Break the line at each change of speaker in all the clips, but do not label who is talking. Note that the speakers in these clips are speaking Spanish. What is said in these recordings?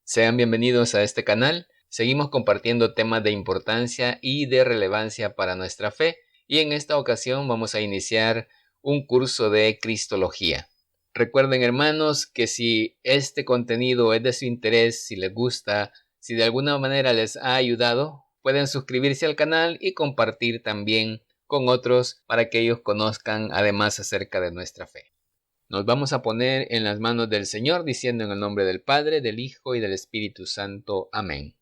Sean bienvenidos a este canal. Seguimos compartiendo temas de importancia y de relevancia para nuestra fe, y en esta ocasión vamos a iniciar un curso de Cristología. Recuerden, hermanos, que si este contenido es de su interés, si les gusta, si de alguna manera les ha ayudado, pueden suscribirse al canal y compartir también con otros para que ellos conozcan además acerca de nuestra fe. Nos vamos a poner en las manos del Señor, diciendo en el nombre del Padre, del Hijo y del Espíritu Santo. Amén.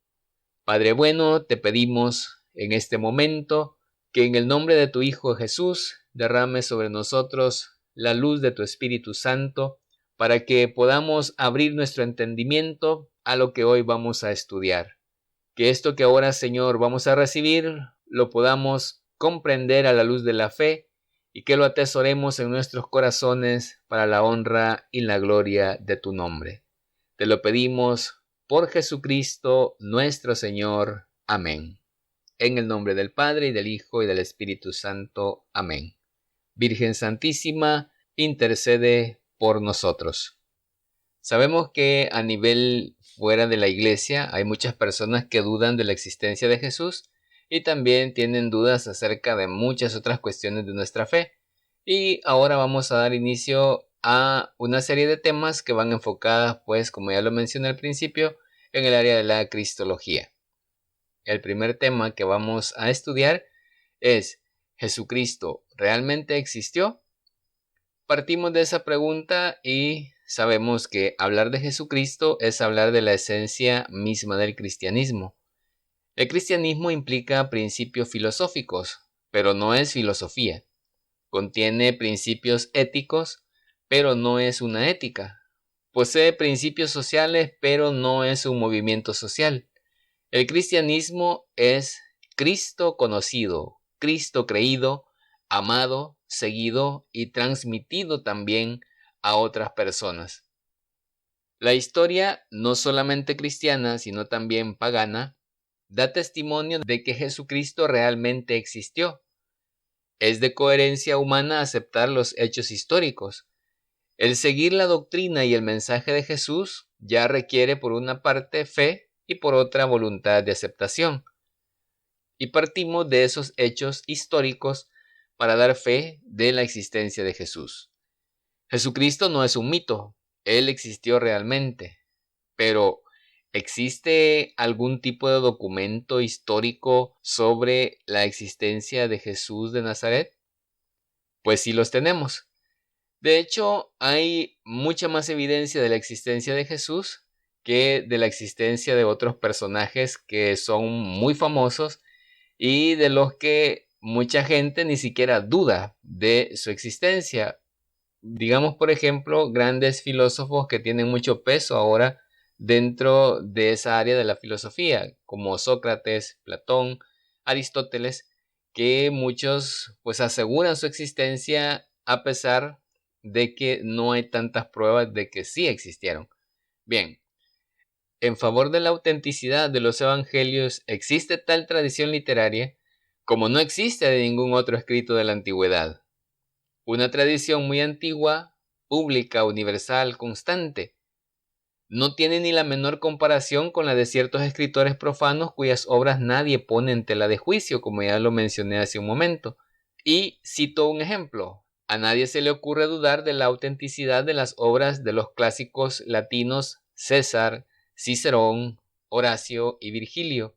Padre bueno, te pedimos en este momento que en el nombre de tu Hijo Jesús derrames sobre nosotros la luz de tu Espíritu Santo para que podamos abrir nuestro entendimiento a lo que hoy vamos a estudiar. Que esto que ahora, Señor, vamos a recibir lo podamos comprender a la luz de la fe y que lo atesoremos en nuestros corazones para la honra y la gloria de tu nombre. Te lo pedimos por Jesucristo nuestro Señor. Amén. En el nombre del Padre, y del Hijo, y del Espíritu Santo. Amén. Virgen Santísima, intercede por nosotros. Sabemos que a nivel fuera de la iglesia hay muchas personas que dudan de la existencia de Jesús y también tienen dudas acerca de muchas otras cuestiones de nuestra fe. Y ahora vamos a dar inicio a una serie de temas que van enfocadas, pues, como ya lo mencioné al principio, en el área de la cristología. El primer tema que vamos a estudiar es: ¿Jesucristo realmente existió? Partimos de esa pregunta y sabemos que hablar de Jesucristo es hablar de la esencia misma del cristianismo. El cristianismo implica principios filosóficos, pero no es filosofía. Contiene principios éticos, pero no es una ética. Posee principios sociales, pero no es un movimiento social. El cristianismo es Cristo conocido, Cristo creído, amado, seguido y transmitido también a otras personas. La historia, no solamente cristiana, sino también pagana, da testimonio de que Jesucristo realmente existió. Es de coherencia humana aceptar los hechos históricos. El seguir la doctrina y el mensaje de Jesús ya requiere por una parte fe y por otra voluntad de aceptación. Y partimos de esos hechos históricos para dar fe de la existencia de Jesús. Jesucristo no es un mito, Él existió realmente, pero ¿existe algún tipo de documento histórico sobre la existencia de Jesús de Nazaret? Pues sí los tenemos. De hecho, hay mucha más evidencia de la existencia de Jesús que de la existencia de otros personajes que son muy famosos y de los que mucha gente ni siquiera duda de su existencia. Digamos, por ejemplo, grandes filósofos que tienen mucho peso ahora dentro de esa área de la filosofía, como Sócrates, Platón, Aristóteles, que muchos pues aseguran su existencia a pesar de que no hay tantas pruebas de que sí existieron. Bien, en favor de la autenticidad de los evangelios existe tal tradición literaria como no existe de ningún otro escrito de la antigüedad. Una tradición muy antigua, pública, universal, constante. No tiene ni la menor comparación con la de ciertos escritores profanos cuyas obras nadie pone en tela de juicio, como ya lo mencioné hace un momento. Y cito un ejemplo. A nadie se le ocurre dudar de la autenticidad de las obras de los clásicos latinos César, Cicerón, Horacio y Virgilio,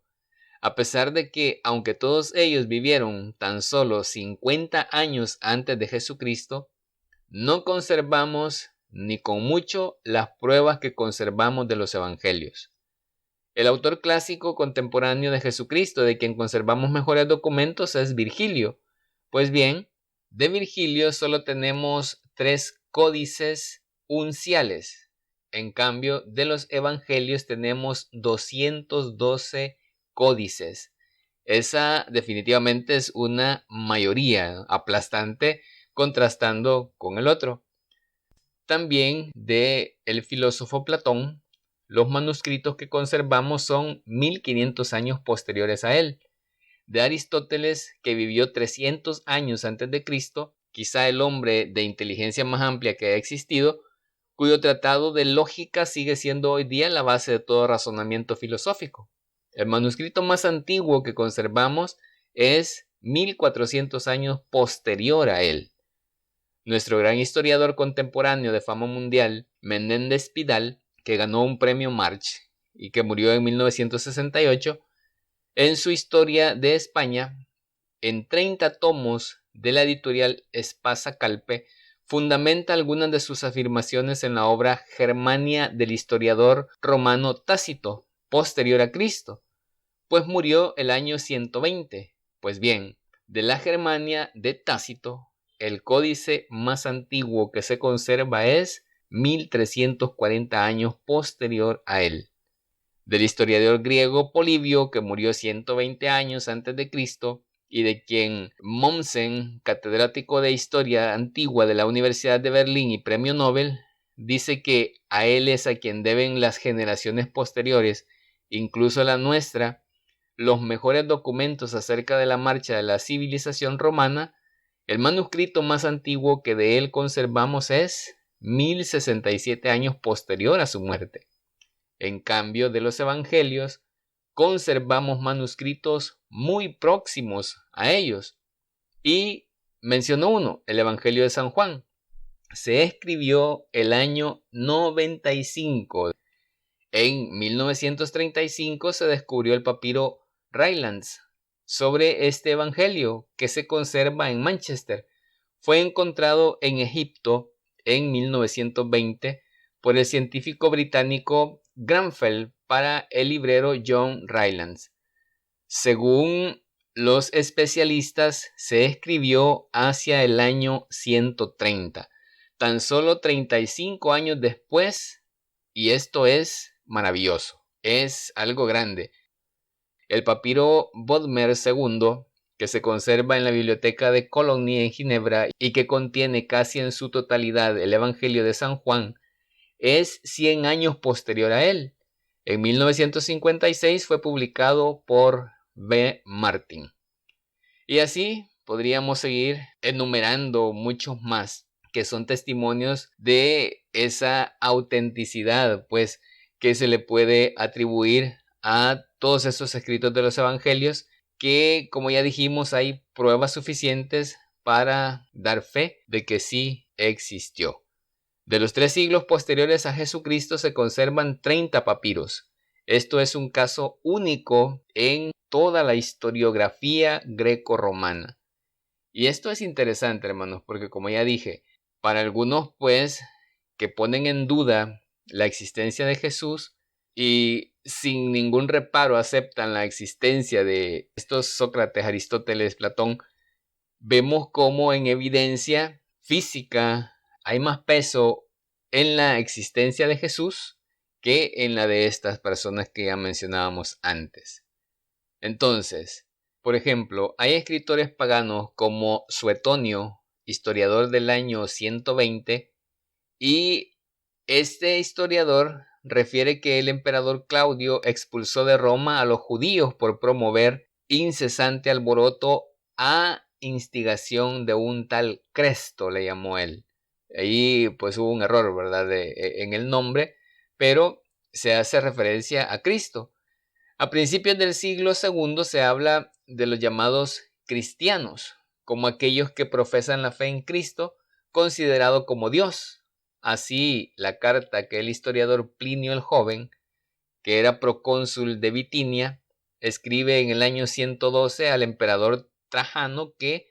a pesar de que, aunque todos ellos vivieron tan solo 50 años antes de Jesucristo, no conservamos ni con mucho las pruebas que conservamos de los evangelios. El autor clásico contemporáneo de Jesucristo, de quien conservamos mejores documentos, es Virgilio. Pues bien, de Virgilio solo tenemos 3 códices unciales. En cambio, de los evangelios tenemos 212 códices. Esa definitivamente es una mayoría aplastante contrastando con el otro. También de el filósofo Platón, los manuscritos que conservamos son 1500 años posteriores a él. De Aristóteles, que vivió 300 años antes de Cristo, quizá el hombre de inteligencia más amplia que ha existido, cuyo tratado de lógica sigue siendo hoy día la base de todo razonamiento filosófico. El manuscrito más antiguo que conservamos es 1400 años posterior a él. Nuestro gran historiador contemporáneo de fama mundial, Menéndez Pidal, que ganó un premio March y que murió en 1968, en su Historia de España, en 30 tomos de la editorial Espasa Calpe, fundamenta algunas de sus afirmaciones en la obra Germania del historiador romano Tácito, posterior a Cristo, pues murió el año 120. Pues bien, de la Germania de Tácito, el códice más antiguo que se conserva es 1340 años posterior a él. Del historiador griego Polibio, que murió 120 años antes de Cristo, y de quien Mommsen, catedrático de Historia Antigua de la Universidad de Berlín y Premio Nobel, dice que a él es a quien deben las generaciones posteriores, incluso la nuestra, los mejores documentos acerca de la marcha de la civilización romana. El manuscrito más antiguo que de él conservamos es 1067 años posterior a su muerte. En cambio, de los evangelios, conservamos manuscritos muy próximos a ellos. Y mencionó uno, el Evangelio de San Juan. Se escribió el año 95. En 1935 se descubrió el papiro Rylands sobre este evangelio, que se conserva en Manchester. Fue encontrado en Egipto en 1920 por el científico británico Granville para el librero John Rylands. Según los especialistas, se escribió hacia el año 130, tan solo 35 años después, y esto es maravilloso, es algo grande. El papiro Bodmer II, que se conserva en la biblioteca de Coligny en Ginebra y que contiene casi en su totalidad el Evangelio de San Juan, es 100 años posterior a él. En 1956 fue publicado por B. Martin. Y así podríamos seguir enumerando muchos más que son testimonios de esa autenticidad, pues, que se le puede atribuir a todos esos escritos de los evangelios, que, como ya dijimos, hay pruebas suficientes para dar fe de que sí existió. De los 3 siglos posteriores a Jesucristo se conservan 30 papiros. Esto es un caso único en toda la historiografía greco-romana. Y esto es interesante, hermanos, porque como ya dije, para algunos, pues, que ponen en duda la existencia de Jesús y sin ningún reparo aceptan la existencia de estos Sócrates, Aristóteles, Platón, vemos cómo en evidencia física hay más peso en la existencia de Jesús que en la de estas personas que ya mencionábamos antes. Entonces, por ejemplo, hay escritores paganos como Suetonio, historiador del año 120, y este historiador refiere que el emperador Claudio expulsó de Roma a los judíos por promover incesante alboroto a instigación de un tal Cresto, le llamó él. Ahí pues hubo un error, ¿verdad?, en el nombre, pero se hace referencia a Cristo. A principios del siglo II se habla de los llamados cristianos, como aquellos que profesan la fe en Cristo, considerado como Dios. Así, la carta que el historiador Plinio el Joven, que era procónsul de Bitinia, escribe en el año 112 al emperador Trajano que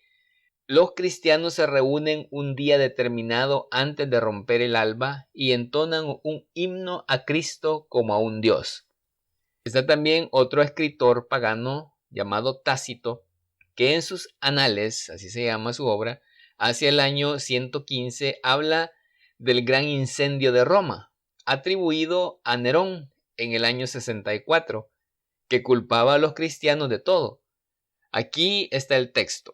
los cristianos se reúnen un día determinado antes de romper el alba y entonan un himno a Cristo como a un Dios. Está también otro escritor pagano llamado Tácito, que en sus Anales, así se llama su obra, hacia el año 115 habla del gran incendio de Roma, atribuido a Nerón en el año 64, que culpaba a los cristianos de todo. Aquí está el texto.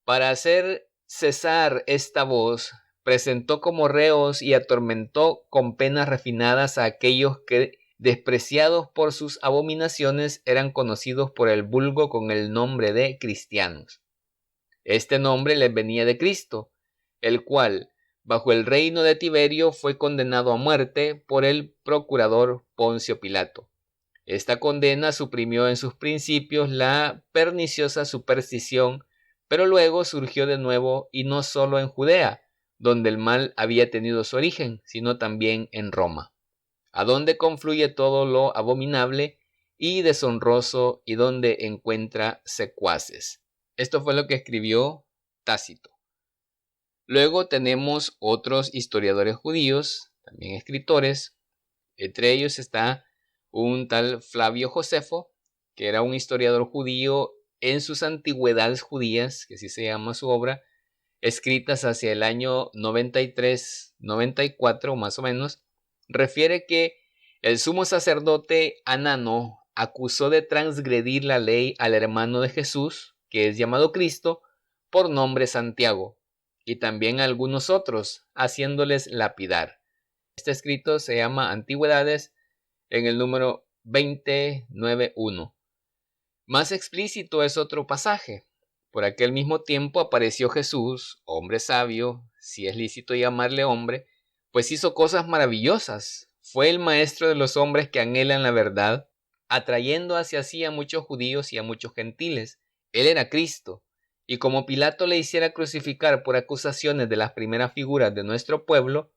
Para hacer cesar esta voz, presentó como reos y atormentó con penas refinadas a aquellos que, despreciados por sus abominaciones, eran conocidos por el vulgo con el nombre de cristianos. Este nombre les venía de Cristo, el cual, bajo el reino de Tiberio, fue condenado a muerte por el procurador Poncio Pilato. Esta condena suprimió en sus principios la perniciosa superstición, pero luego surgió de nuevo, y no solo en Judea, donde el mal había tenido su origen, sino también en Roma, a donde confluye todo lo abominable y deshonroso y donde encuentra secuaces. Esto fue lo que escribió Tácito. Luego tenemos otros historiadores judíos, también escritores. Entre ellos está un tal Flavio Josefo, que era un historiador judío en sus antigüedades judías, que así se llama su obra, escritas hacia el año 93, 94 más o menos. Refiere que el sumo sacerdote Anano acusó de transgredir la ley al hermano de Jesús, que es llamado Cristo, por nombre Santiago, y también a algunos otros, haciéndoles lapidar. Este escrito se llama Antigüedades, en el número 2091. Más explícito es otro pasaje. Por aquel mismo tiempo apareció Jesús, hombre sabio, si es lícito llamarle hombre, pues hizo cosas maravillosas. Fue el maestro de los hombres que anhelan la verdad, atrayendo hacia sí a muchos judíos y a muchos gentiles. Él era Cristo, y como Pilato le hiciera crucificar por acusaciones de las primeras figuras de nuestro pueblo,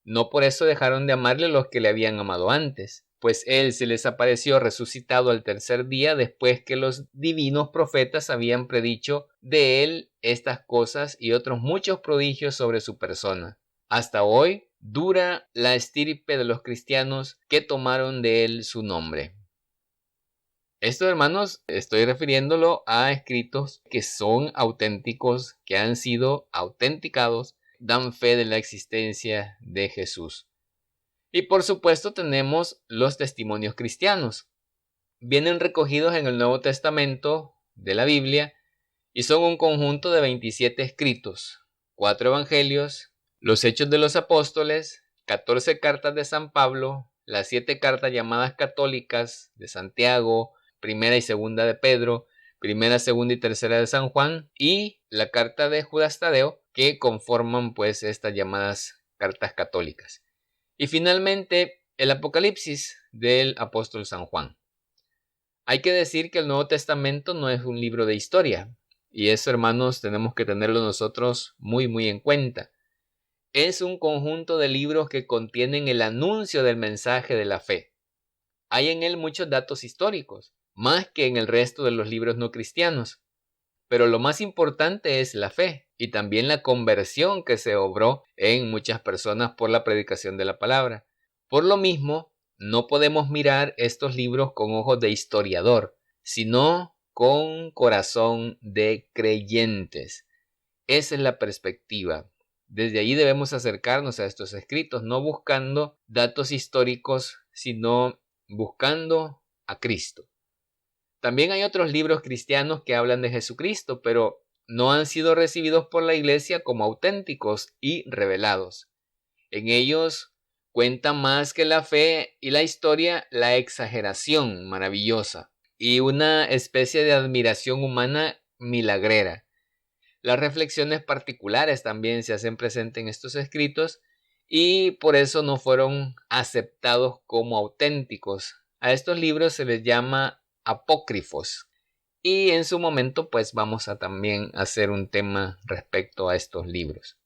no por eso dejaron de amarle los que le habían amado antes, pues él se les apareció resucitado al tercer día después que los divinos profetas habían predicho de él estas cosas y otros muchos prodigios sobre su persona. Hasta hoy dura la estirpe de los cristianos que tomaron de él su nombre. Esto, hermanos, estoy refiriéndolo a escritos que son auténticos, que han sido autenticados, dan fe de la existencia de Jesús. Y por supuesto tenemos los testimonios cristianos. Vienen recogidos en el Nuevo Testamento de la Biblia y son un conjunto de 27 escritos, 4 evangelios, los Hechos de los Apóstoles, 14 cartas de San Pablo, las 7 cartas llamadas católicas de Santiago, primera y segunda de Pedro, primera, segunda y tercera de San Juan, y la carta de Judas Tadeo, que conforman pues estas llamadas cartas católicas. Y finalmente el Apocalipsis del apóstol San Juan. Hay que decir que el Nuevo Testamento no es un libro de historia, y eso, hermanos, tenemos que tenerlo nosotros muy en cuenta. Es un conjunto de libros que contienen el anuncio del mensaje de la fe. Hay en él muchos datos históricos, más que en el resto de los libros no cristianos. Pero lo más importante es la fe y también la conversión que se obró en muchas personas por la predicación de la palabra. Por lo mismo, no podemos mirar estos libros con ojos de historiador, sino con corazón de creyentes. Esa es la perspectiva. Desde allí debemos acercarnos a estos escritos, no buscando datos históricos, sino buscando a Cristo. También hay otros libros cristianos que hablan de Jesucristo, pero no han sido recibidos por la iglesia como auténticos y revelados. En ellos cuenta más que la fe y la historia, la exageración maravillosa y una especie de admiración humana milagrera. Las reflexiones particulares también se hacen presentes en estos escritos y por eso no fueron aceptados como auténticos. A estos libros se les llama apócrifos y en su momento pues vamos a también hacer un tema respecto a estos libros.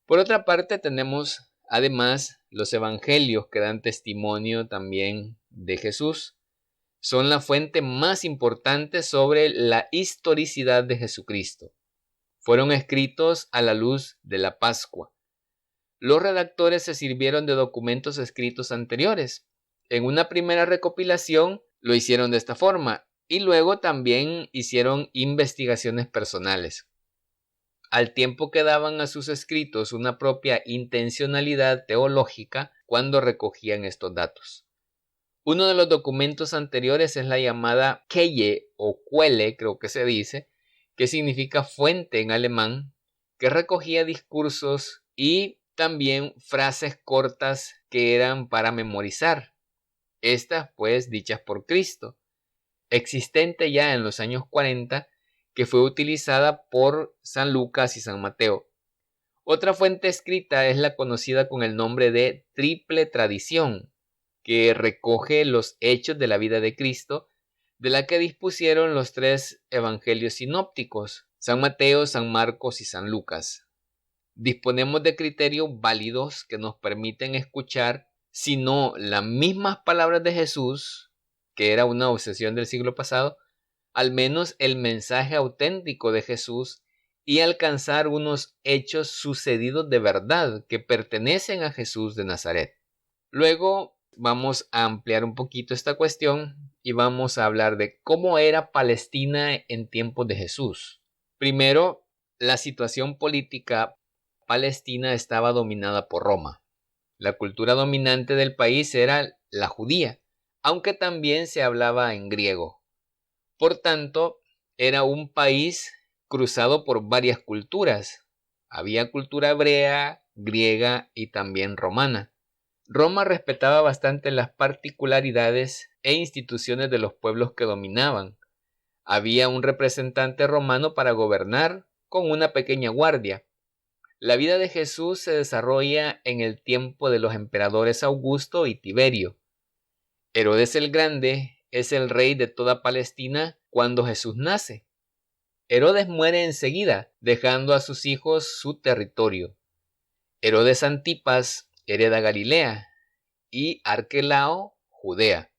Por otra parte tenemos además los evangelios que dan testimonio también de Jesús. Son la fuente más importante sobre la historicidad de Jesucristo. Fueron escritos a la luz de la Pascua. Los redactores se sirvieron de documentos escritos anteriores. En una primera recopilación lo hicieron de esta forma y luego también hicieron investigaciones personales. Al tiempo que daban a sus escritos una propia intencionalidad teológica cuando recogían estos datos. Uno de los documentos anteriores es la llamada Quelle o Quelle, creo que se dice, que significa fuente en alemán, que recogía discursos y también frases cortas que eran para memorizar. Estas pues dichas por Cristo, existente ya en los años 40, que fue utilizada por San Lucas y San Mateo. Otra fuente escrita es la conocida con el nombre de Triple Tradición, que recoge los hechos de la vida de Cristo, de la que dispusieron los tres evangelios sinópticos, San Mateo, San Marcos y San Lucas. Disponemos de criterios válidos que nos permiten escuchar, si no las mismas palabras de Jesús, que era una obsesión del siglo pasado, al menos el mensaje auténtico de Jesús y alcanzar unos hechos sucedidos de verdad que pertenecen a Jesús de Nazaret. Luego vamos a ampliar un poquito esta cuestión y vamos a hablar de cómo era Palestina en tiempos de Jesús. Primero, la situación política palestina estaba dominada por Roma. La cultura dominante del país era la judía, aunque también se hablaba en griego. Por tanto, era un país cruzado por varias culturas. Había cultura hebrea, griega y también romana. Roma respetaba bastante las particularidades e instituciones de los pueblos que dominaban. Había un representante romano para gobernar con una pequeña guardia. La vida de Jesús se desarrolla en el tiempo de los emperadores Augusto y Tiberio. Herodes el Grande es el rey de toda Palestina cuando Jesús nace. Herodes muere enseguida, dejando a sus hijos su territorio. Herodes Antipas hereda Galilea y Arquelao, Judea.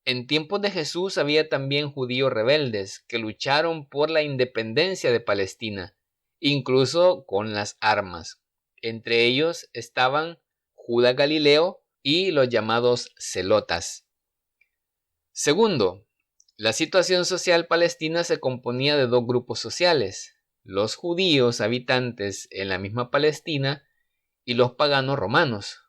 En tiempos de Jesús había también judíos rebeldes que lucharon por la independencia de Palestina, incluso con las armas. Entre ellos estaban Judas Galileo y los llamados celotas. Segundo, la situación social palestina se componía de dos grupos sociales: los judíos habitantes en la misma Palestina y los paganos romanos.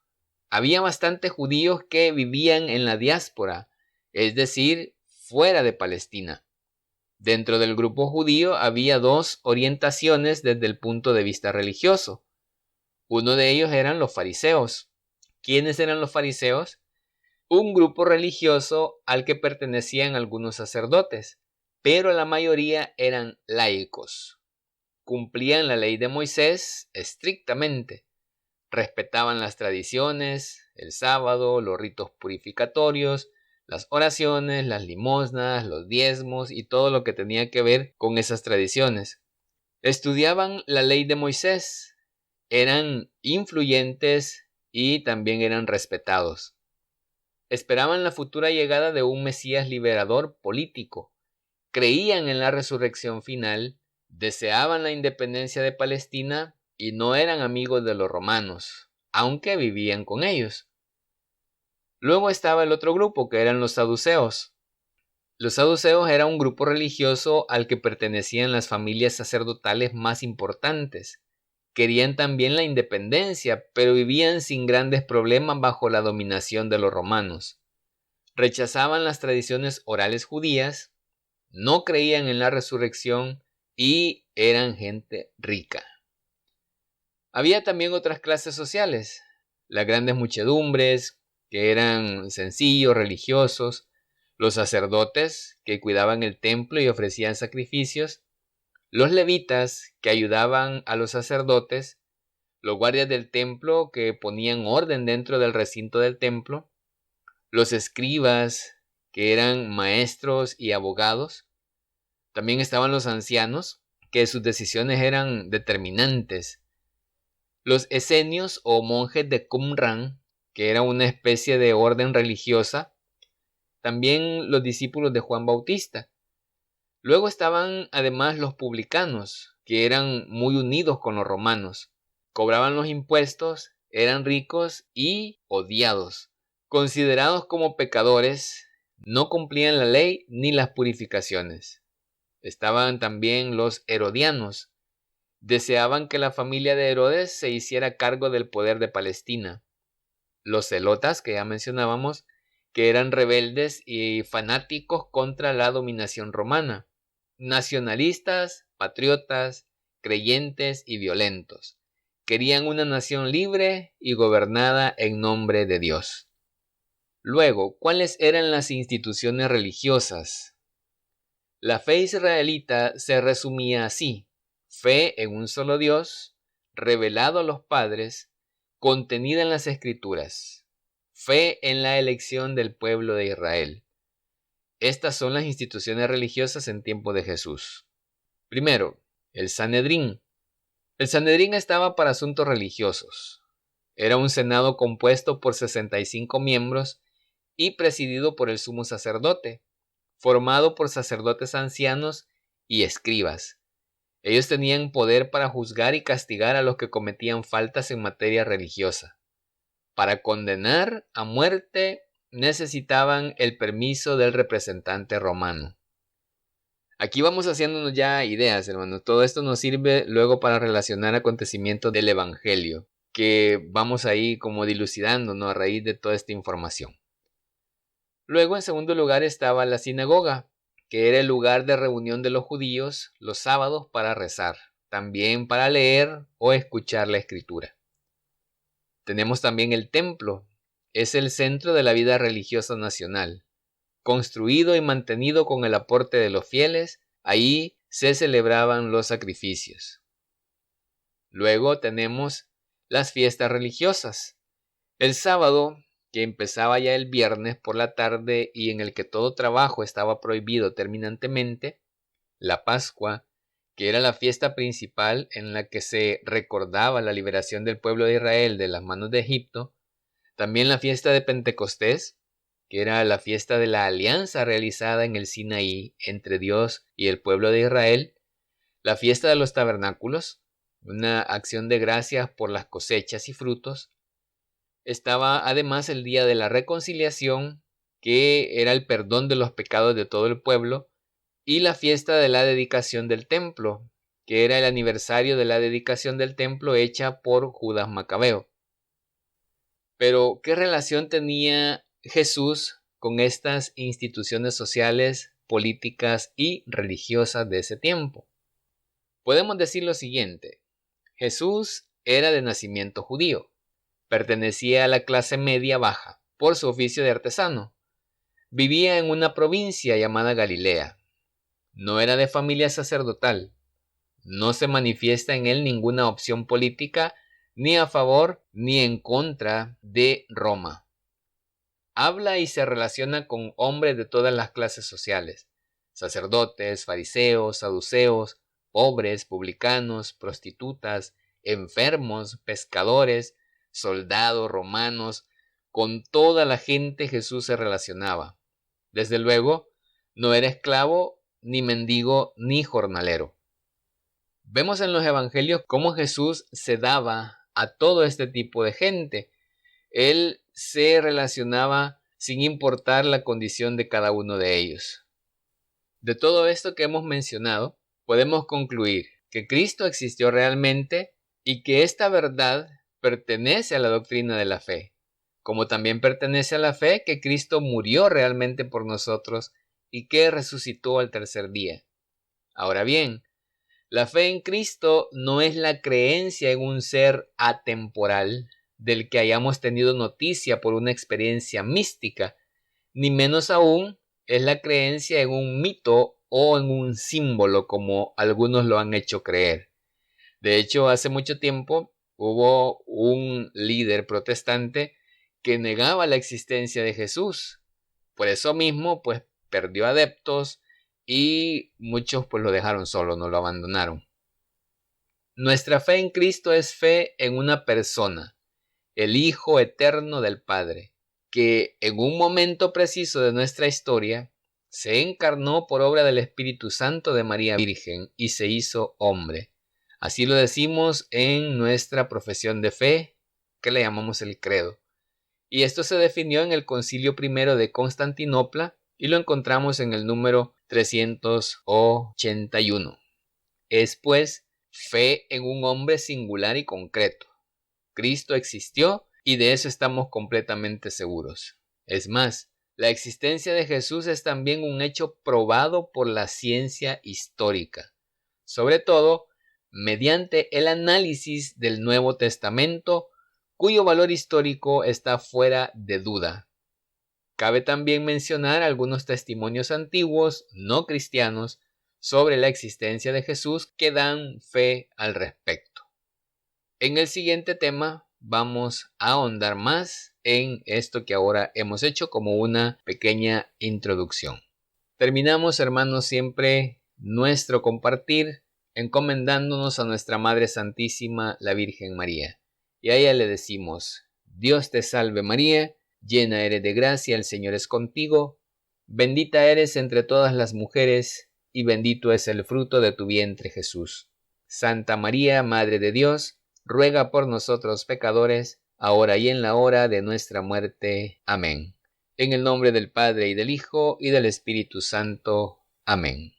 Había bastantes judíos que vivían en la diáspora, es decir, fuera de Palestina. Dentro del grupo judío había dos orientaciones desde el punto de vista religioso. Uno de ellos eran los fariseos. ¿Quiénes eran los fariseos? Un grupo religioso al que pertenecían algunos sacerdotes, pero la mayoría eran laicos. Cumplían la ley de Moisés estrictamente. Respetaban las tradiciones, el sábado, los ritos purificatorios, las oraciones, las limosnas, los diezmos y todo lo que tenía que ver con esas tradiciones. Estudiaban la ley de Moisés, eran influyentes y también eran respetados. Esperaban la futura llegada de un Mesías liberador político, creían en la resurrección final, deseaban la independencia de Palestina y no eran amigos de los romanos, aunque vivían con ellos. Luego estaba el otro grupo, que eran los saduceos. Los saduceos era un grupo religioso al que pertenecían las familias sacerdotales más importantes. Querían también la independencia, pero vivían sin grandes problemas bajo la dominación de los romanos. Rechazaban las tradiciones orales judías, no creían en la resurrección y eran gente rica. Había también otras clases sociales, las grandes muchedumbres, que eran sencillos, religiosos, los sacerdotes, que cuidaban el templo y ofrecían sacrificios, los levitas, que ayudaban a los sacerdotes, los guardias del templo, que ponían orden dentro del recinto del templo, los escribas, que eran maestros y abogados. También estaban los ancianos, que sus decisiones eran determinantes. Los esenios o monjes de Qumran, que era una especie de orden religiosa. También los discípulos de Juan Bautista. Luego estaban además los publicanos, que eran muy unidos con los romanos. Cobraban los impuestos, eran ricos y odiados. Considerados como pecadores, no cumplían la ley ni las purificaciones. Estaban también los herodianos. Deseaban que la familia de Herodes se hiciera cargo del poder de Palestina. Los celotas, que ya mencionábamos, que eran rebeldes y fanáticos contra la dominación romana. Nacionalistas, patriotas, creyentes y violentos. Querían una nación libre y gobernada en nombre de Dios. Luego, ¿cuáles eran las instituciones religiosas? La fe israelita se resumía así: fe en un solo Dios, revelado a los padres, contenida en las Escrituras, fe en la elección del pueblo de Israel. Estas son las instituciones religiosas en tiempo de Jesús. Primero, el Sanedrín. El Sanedrín estaba para asuntos religiosos. Era un senado compuesto por 65 miembros y presidido por el sumo sacerdote, formado por sacerdotes ancianos y escribas. Ellos tenían poder para juzgar y castigar a los que cometían faltas en materia religiosa. Para condenar a muerte necesitaban el permiso del representante romano. Aquí vamos haciéndonos ya ideas, hermanos. Todo esto nos sirve luego para relacionar acontecimientos del Evangelio, que vamos ahí como dilucidando, ¿no?, a raíz de toda esta información. Luego, en segundo lugar, estaba la sinagoga, que era el lugar de reunión de los judíos los sábados para rezar, también para leer o escuchar la escritura. Tenemos también el templo, es el centro de la vida religiosa nacional. Construido y mantenido con el aporte de los fieles, ahí se celebraban los sacrificios. Luego tenemos las fiestas religiosas. El sábado, que empezaba ya el viernes por la tarde y en el que todo trabajo estaba prohibido terminantemente, la Pascua, que era la fiesta principal en la que se recordaba la liberación del pueblo de Israel de las manos de Egipto, también la fiesta de Pentecostés, que era la fiesta de la alianza realizada en el Sinaí entre Dios y el pueblo de Israel, la fiesta de los tabernáculos, una acción de gracias por las cosechas y frutos. Estaba además el día de la reconciliación, que era el perdón de los pecados de todo el pueblo, y la fiesta de la dedicación del templo, que era el aniversario de la dedicación del templo hecha por Judas Macabeo. Pero, ¿qué relación tenía Jesús con estas instituciones sociales, políticas y religiosas de ese tiempo? Podemos decir lo siguiente: Jesús era de nacimiento judío, pertenecía a la clase media baja por su oficio de artesano, vivía en una provincia llamada Galilea, no era de familia sacerdotal, no se manifiesta en él ninguna opción política ni a favor ni en contra de Roma. Habla y se relaciona con hombres de todas las clases sociales: sacerdotes, fariseos, saduceos, pobres, publicanos, prostitutas, enfermos, pescadores, soldados, romanos. Con toda la gente Jesús se relacionaba. Desde luego, no era esclavo, ni mendigo, ni jornalero. Vemos en los evangelios cómo Jesús se daba a todo este tipo de gente. Él se relacionaba sin importar la condición de cada uno de ellos. De todo esto que hemos mencionado, podemos concluir que Cristo existió realmente y que esta verdad pertenece a la doctrina de la fe, como también pertenece a la fe que Cristo murió realmente por nosotros y que resucitó al tercer día. Ahora bien, la fe en Cristo no es la creencia en un ser atemporal del que hayamos tenido noticia por una experiencia mística, ni menos aún es la creencia en un mito o en un símbolo como algunos lo han hecho creer. De hecho, hace mucho tiempo hubo un líder protestante que negaba la existencia de Jesús. Por eso mismo, pues perdió adeptos y muchos pues lo dejaron solo, no lo abandonaron. Nuestra fe en Cristo es fe en una persona, el Hijo eterno del Padre, que en un momento preciso de nuestra historia se encarnó por obra del Espíritu Santo de María Virgen y se hizo hombre. Así lo decimos en nuestra profesión de fe, que le llamamos el credo. Y esto se definió en el Concilio I de Constantinopla y lo encontramos en el número 381. Es pues fe en un hombre singular y concreto. Cristo existió y de eso estamos completamente seguros. Es más, la existencia de Jesús es también un hecho probado por la ciencia histórica, sobre todo mediante el análisis del Nuevo Testamento, cuyo valor histórico está fuera de duda. Cabe también mencionar algunos testimonios antiguos no cristianos sobre la existencia de Jesús que dan fe al respecto. En el siguiente tema vamos a ahondar más en esto que ahora hemos hecho como una pequeña introducción. Terminamos, hermanos, siempre nuestro compartir encomendándonos a nuestra Madre Santísima, la Virgen María. Y a ella le decimos: Dios te salve María, llena eres de gracia, el Señor es contigo, bendita eres entre todas las mujeres, y bendito es el fruto de tu vientre Jesús. Santa María, Madre de Dios, ruega por nosotros pecadores, ahora y en la hora de nuestra muerte. Amén. En el nombre del Padre, y del Hijo, y del Espíritu Santo. Amén.